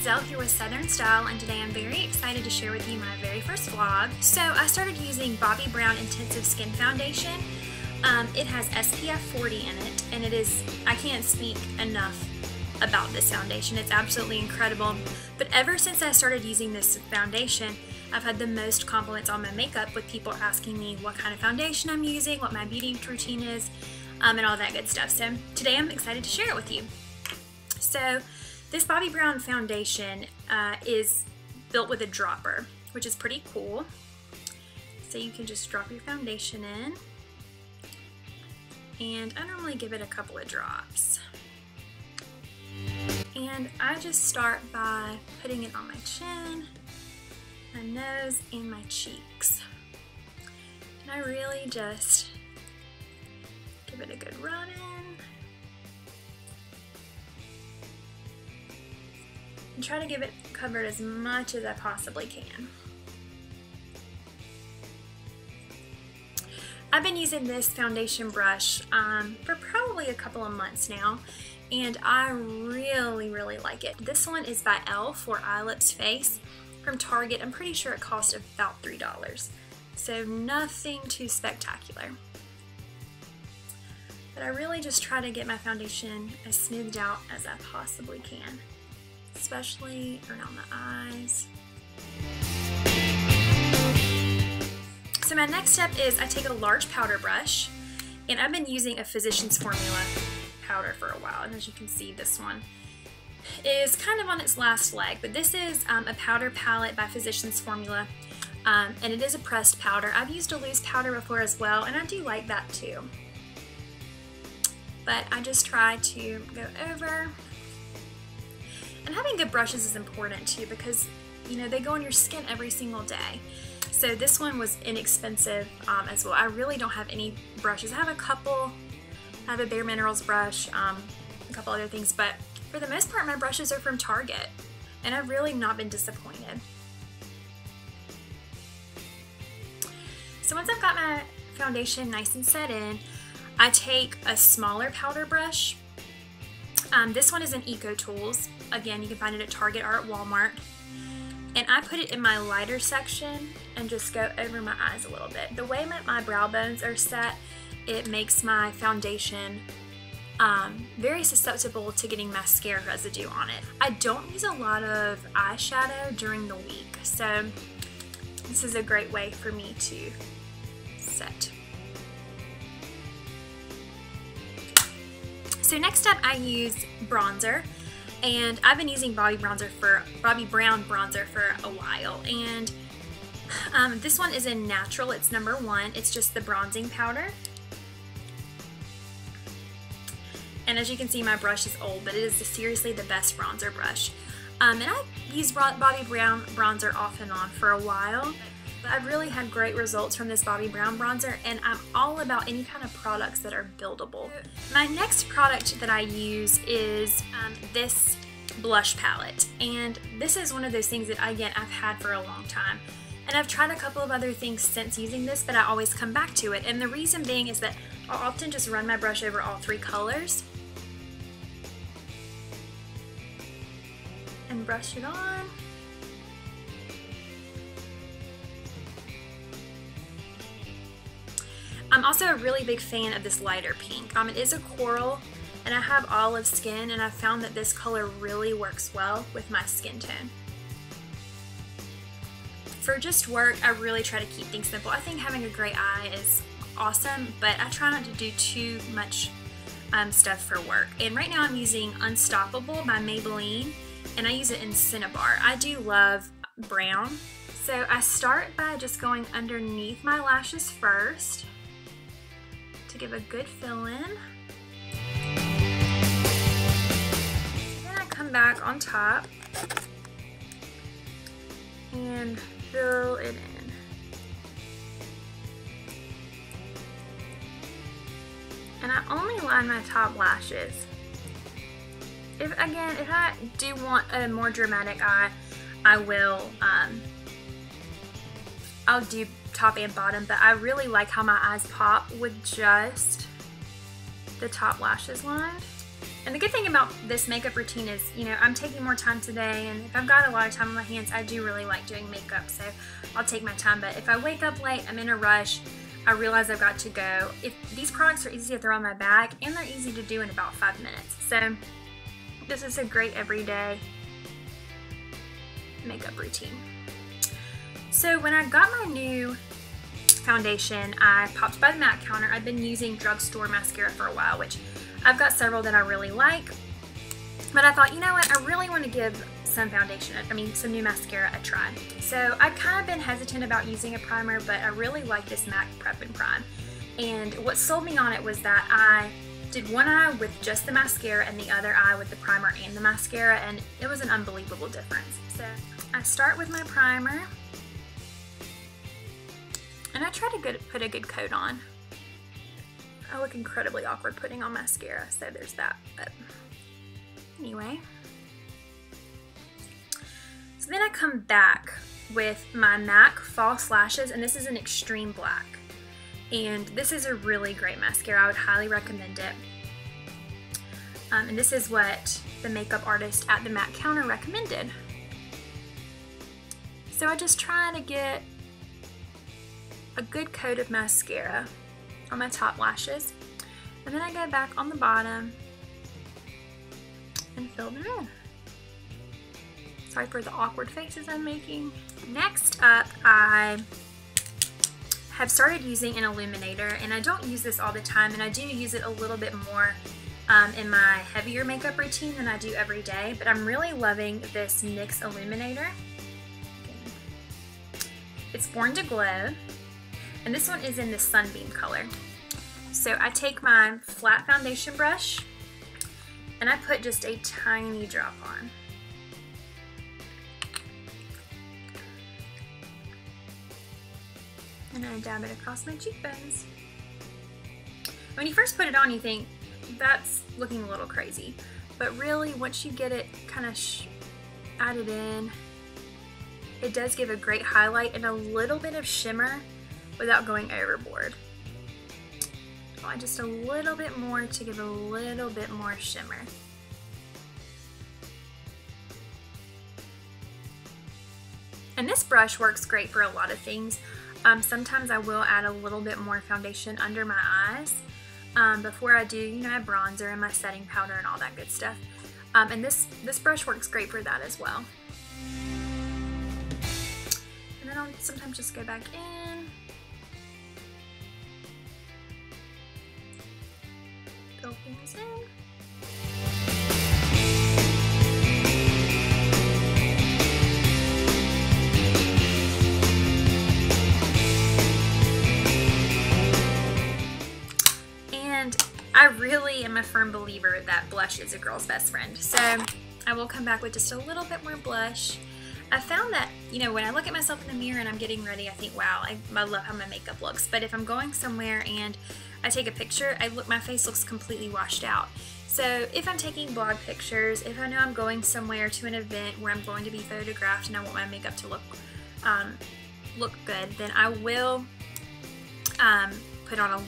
Zell here with Southern Style, and today I'm very excited to share with you my very first vlog. So I started using Bobbi Brown Intensive Skin Foundation. It has SPF 40 in it, and it is, I can't speak enough about this foundation. It's absolutely incredible. But ever since I started using this foundation, I've had the most compliments on my makeup, with people asking me what kind of foundation I'm using, what my beauty routine is, and all that good stuff. So today I'm excited to share it with you. So this Bobbi Brown foundation is built with a dropper, which is pretty cool. So you can just drop your foundation in, and I normally give it a couple of drops. And I just start by putting it on my chin, my nose, and my cheeks. And I really just give it a good run in. And try to give it covered as much as I possibly can. I've been using this foundation brush for probably a couple of months now, and I really like it. This one is by e.l.f. for Eye Lips Face from Target. I'm pretty sure it cost about $3, so nothing too spectacular. But I really just try to get my foundation as smoothed out as I possibly can, especially around the eyes. So my next step is I take a large powder brush, and I've been using a Physicians Formula powder for a while, and as you can see, this one is kind of on its last leg, but this is a powder palette by Physicians Formula, and it is a pressed powder. I've used a loose powder before as well, and I do like that too. But I just try to go over. And having good brushes is important too, because you know they go on your skin every single day. So this one was inexpensive as well. I really don't have any brushes. I have a couple. I have a Bare Minerals brush, a couple other things, but for the most part my brushes are from Target, and I've really not been disappointed. So once I've got my foundation nice and set in, I take a smaller powder brush. This one is an Eco Tools. Again, you can find it at Target or at Walmart. And I put it in my lighter section and just go over my eyes a little bit. The way my brow bones are set, it makes my foundation very susceptible to getting mascara residue on it. I don't use a lot of eyeshadow during the week, so this is a great way for me to set. So next up, I use bronzer, and I've been using Bobbi Brown bronzer for a while, and this one is in Natural. It's #1. It's just the bronzing powder. And as you can see, my brush is old, but it is seriously the best bronzer brush. And I've used Bobbi Brown bronzer off and on for a while. I've really had great results from this Bobbi Brown bronzer, and I'm all about any kind of products that are buildable. My next product that I use is this blush palette, and this is one of those things that, again, I've had for a long time. And I've tried a couple of other things since using this, but I always come back to it. And the reason being is that I'll often just run my brush over all 3 colors and brush it on. I'm also a really big fan of this lighter pink. It is a coral, and I have olive skin, and I found that this color really works well with my skin tone. For just work, I really try to keep things simple. I think having a great eye is awesome, but I try not to do too much stuff for work. And right now I'm using Unstoppable by Maybelline, and I use it in Cinnabar. I do love brown. So I start by just going underneath my lashes first to give a good fill in. Then I come back on top and fill it in. And I only line my top lashes. If I do want a more dramatic eye, I will, I'll do top and bottom, but I really like how my eyes pop with just the top lashes lined. And the good thing about this makeup routine is, you know, I'm taking more time today, and if I've got a lot of time on my hands, I do really like doing makeup, so I'll take my time. But if I wake up late, I'm in a rush, I realize I've got to go. If these products are easy to throw in my bag, and they're easy to do in about 5 minutes. So this is a great everyday makeup routine. So when I got my new foundation, I popped by the MAC counter. I've been using drugstore mascara for a while, which I've got several that I really like, but I thought, you know what, I really want to give some some new mascara a try. So I've kind of been hesitant about using a primer, but I really like this MAC Prep and Prime. And what sold me on it was that I did one eye with just the mascara and the other eye with the primer and the mascara, and it was an unbelievable difference. So I start with my primer, and I try to put a good coat on. I look incredibly awkward putting on mascara, so there's that. But anyway. So then I come back with my MAC False Lashes, and this is an extreme black. And this is a really great mascara. I would highly recommend it. And this is what the makeup artist at the MAC counter recommended. So I just try to get a good coat of mascara on my top lashes, and then I go back on the bottom and fill them in. Sorry for the awkward faces I'm making. Next up, I have started using an illuminator, and I don't use this all the time, and I do use it a little bit more in my heavier makeup routine than I do every day, but I'm really loving this NYX illuminator. It's Born to Glow, and this one is in the Sunbeam color. So I take my flat foundation brush, and I put just a tiny drop on. And I dab it across my cheekbones. When you first put it on, you think, that's looking a little crazy. But really, once you get it kind of added in, it does give a great highlight and a little bit of shimmer without going overboard. Apply just a little bit more to give a little bit more shimmer. And this brush works great for a lot of things. Sometimes I will add a little bit more foundation under my eyes before I do, you know, my bronzer and my setting powder and all that good stuff. And this brush works great for that as well. And then I'll sometimes just go back in, fill things in. I really am a firm believer that blush is a girl's best friend. So I will come back with just a little bit more blush. I found that, you know, when I look at myself in the mirror and I'm getting ready, I think, wow, I love how my makeup looks. But if I'm going somewhere and I take a picture, my face looks completely washed out. So if I'm taking blog pictures, if I know I'm going somewhere to an event where I'm going to be photographed and I want my makeup to look good, then I will put on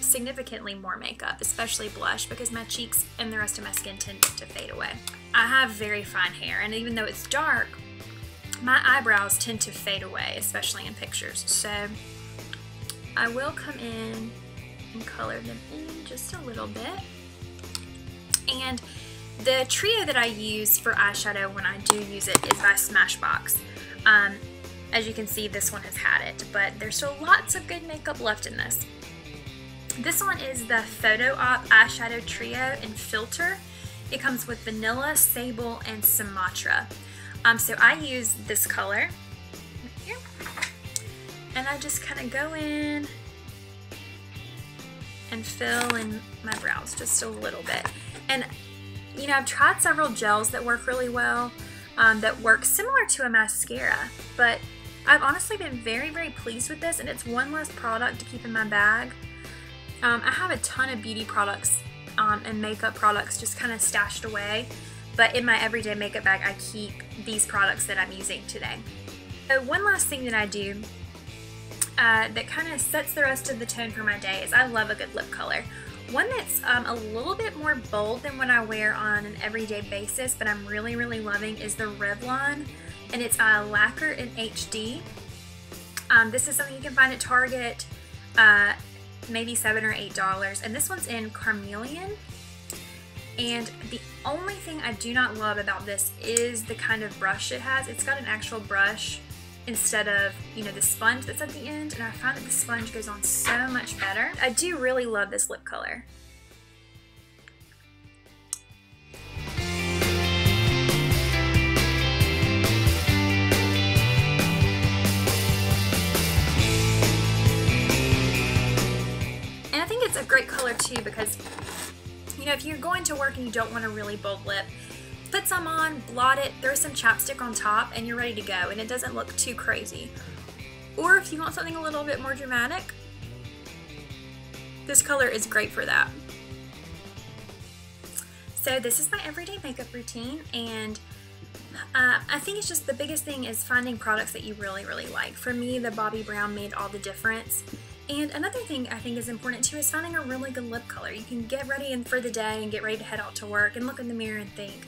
significantly more makeup, especially blush, because my cheeks and the rest of my skin tend to fade away. I have very fine hair, and even though it's dark, my eyebrows tend to fade away, especially in pictures. So I will come in and color them in just a little bit. And the trio that I use for eyeshadow when I do use it is by Smashbox. As you can see, this one has had it, but there's still lots of good makeup left in this. This one is the Photo Op Eyeshadow Trio in Filter. It comes with Vanilla, Sable, and Sumatra. So I use this color right here, and I just kind of go in and fill in my brows just a little bit. And you know, I've tried several gels that work really well, that work similar to a mascara, but I've honestly been very, very pleased with this, and it's one less product to keep in my bag. I have a ton of beauty products and makeup products just kind of stashed away, but in my everyday makeup bag, I keep these products that I'm using today. So one last thing that I do that kind of sets the rest of the tone for my day is I love a good lip color. One that's a little bit more bold than what I wear on an everyday basis, but I'm really, really loving, is the Revlon, and it's Lacquer in HD. This is something you can find at Target, maybe $7 or $8, and this one's in Carmelian. And the only thing I do not love about this is the kind of brush it has. It's got an actual brush instead of, you know, the sponge that's at the end, and I find that the sponge goes on so much better. I do really love this lip color. And I think it's a great color too, because, you know, if you're going to work and you don't want a really bold lip, put some on, blot it, throw some chapstick on top, and you're ready to go, and it doesn't look too crazy. Or if you want something a little bit more dramatic, this color is great for that. So this is my everyday makeup routine, and I think it's just the biggest thing is finding products that you really, really like. For me, the Bobbi Brown made all the difference. And another thing I think is important too is finding a really good lip color. You can get ready for the day and get ready to head out to work and look in the mirror and think,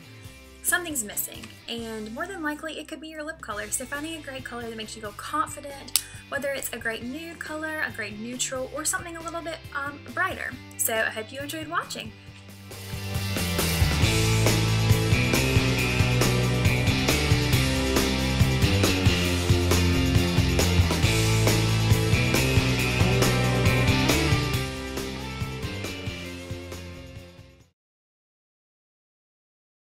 something's missing, and more than likely it could be your lip color. So finding a great color that makes you feel confident, whether it's a great nude color, a great neutral, or something a little bit brighter. So I hope you enjoyed watching.